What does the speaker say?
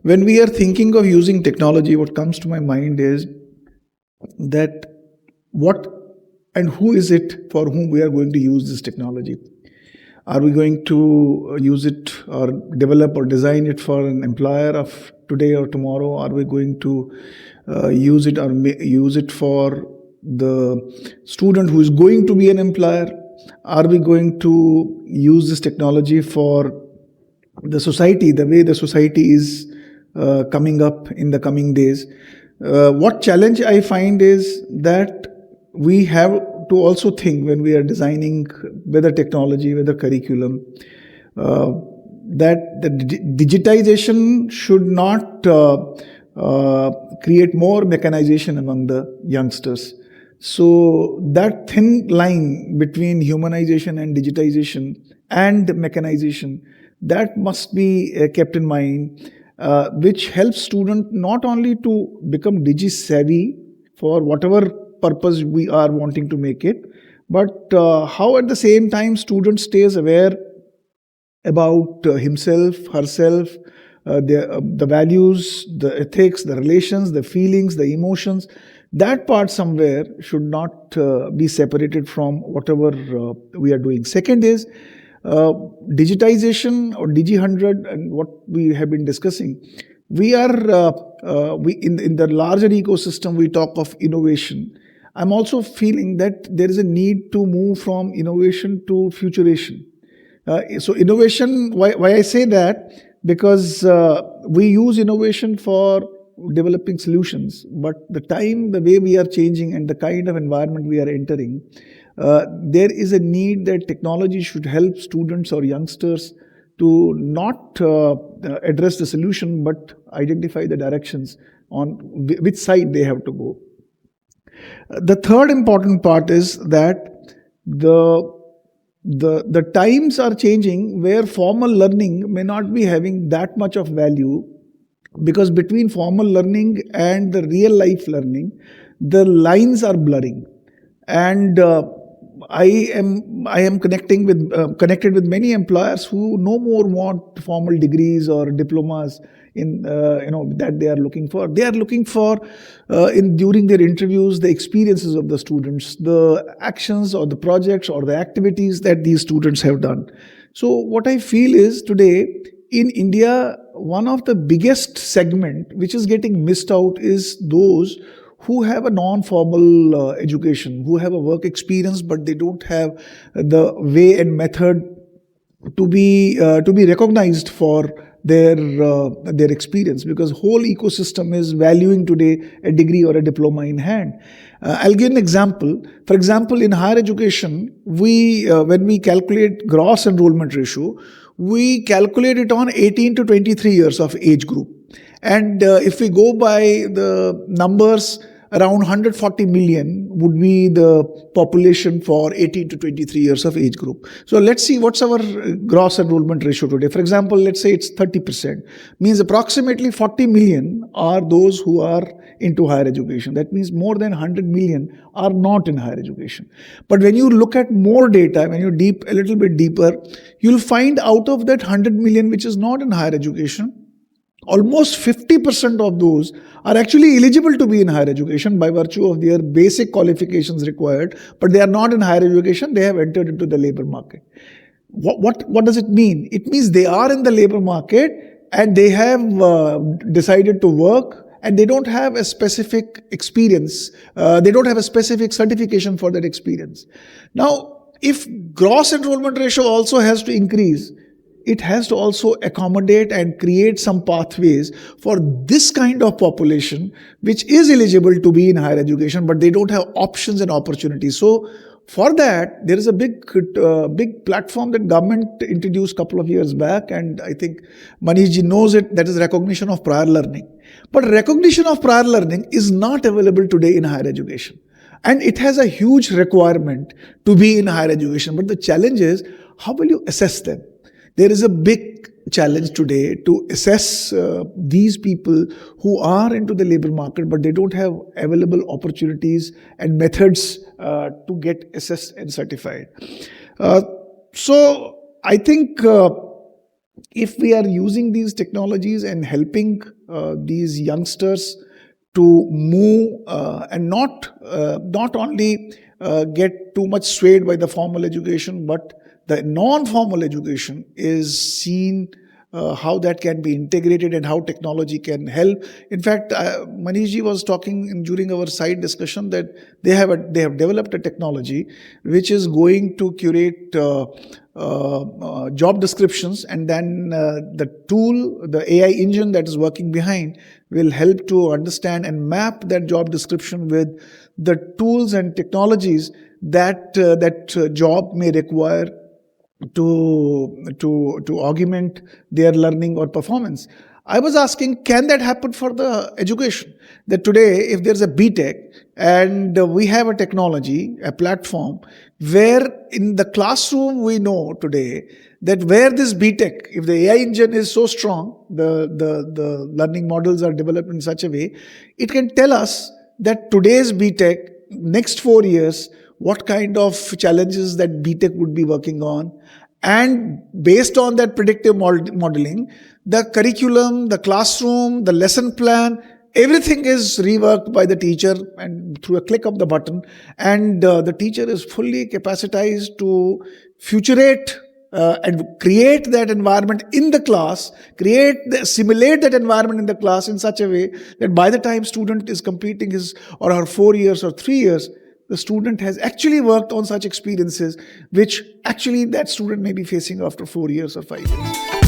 When we are thinking of using technology, what comes to my mind is that what and who is it for whom we are going to use this technology? Are we going to use it or develop or design it for an employer of today or tomorrow? Are we going to use it or use it for the student who is going to be an employer? Are we going to use this technology for the society, the way the society is coming up in the coming days? What challenge I find is that we have to also think when we are designing whether technology, whether curriculum, that the digitization should not create more mechanization among the youngsters. So that thin line between humanization and digitization and mechanization, that must be kept in mind, which helps students not only to become digi-savvy for whatever purpose we are wanting to make it, but how at the same time student stays aware about himself, herself, the values, the ethics, the relations, the feelings, the emotions. That part somewhere should not be separated from whatever we are doing. Second is digitization or Digi100 and what we have been discussing. We are in the larger ecosystem, we talk of innovation. I'm also feeling that there is a need to move from innovation to futuration. So innovation, why I say that? Because we use innovation for developing solutions, but the way we are changing and the kind of environment we are entering, there is a need that technology should help students or youngsters to not address the solution, but identify the directions on which side they have to go. The third important part is that the times are changing where formal learning may not be having that much of value, because between formal learning and the real life learning, the lines are blurring. And I am connected with many employers who no more want formal degrees or diplomas in that they are looking for. They are looking for during their interviews the experiences of the students, the actions or the projects or the activities that these students have done. So what I feel is today in India, one of the biggest segment which is getting missed out is those who have a non-formal education, who have a work experience, but they don't have the way and method to be recognized for their experience, because whole ecosystem is valuing today a degree or a diploma in hand. I'll give an example. For example, in higher education, when we calculate gross enrollment ratio, we calculate it on 18 to 23 years of age group. And if we go by the numbers, around 140 million would be the population for 18 to 23 years of age group. So let's see what's our gross enrollment ratio today. For example, let's say it's 30%. Means approximately 40 million are those who are into higher education. That means more than 100 million are not in higher education. But when you look at more data, when you a little bit deeper, you'll find out of that 100 million which is not in higher education, almost 50% of those are actually eligible to be in higher education by virtue of their basic qualifications required, but they are not in higher education, they have entered into the labor market. What does it mean? It means they are in the labor market and they have decided to work, and they don't have a specific experience. They don't have a specific certification for that experience. Now, if gross enrollment ratio also has to increase, it has to also accommodate and create some pathways for this kind of population which is eligible to be in higher education, but they don't have options and opportunities. So for that, there is a big platform that government introduced a couple of years back, and I think Manishji knows it, that is recognition of prior learning. But recognition of prior learning is not available today in higher education. And it has a huge requirement to be in higher education. But the challenge is, how will you assess them? There is a big challenge today to assess these people who are into the labor market, but they don't have available opportunities and methods to get assessed and certified. So I think if we are using these technologies and helping these youngsters to move and not only get too much swayed by the formal education, but the non-formal education is seen how that can be integrated and how technology can help. In fact, Manishji was talking during our side discussion that they have developed a technology which is going to curate job descriptions, and then the tool, the AI engine that is working behind, will help to understand and map that job description with the tools and technologies that job may require to augment their learning or performance. I was asking, can that happen for the education? That today, if there's a BTech and we have a technology, a platform, where in the classroom we know today that where this BTech, if the AI engine is so strong, the learning models are developed in such a way, it can tell us that today's BTech, next 4 years, what kind of challenges that BTech would be working on. And based on that predictive modeling, the curriculum, the classroom, the lesson plan, everything is reworked by the teacher and through a click of the button. And the teacher is fully capacitized to futurate and create that environment in the class, simulate that environment in the class in such a way that by the time student is completing his or her 4 years or 3 years, the student has actually worked on such experiences which actually that student may be facing after 4 years or 5 years.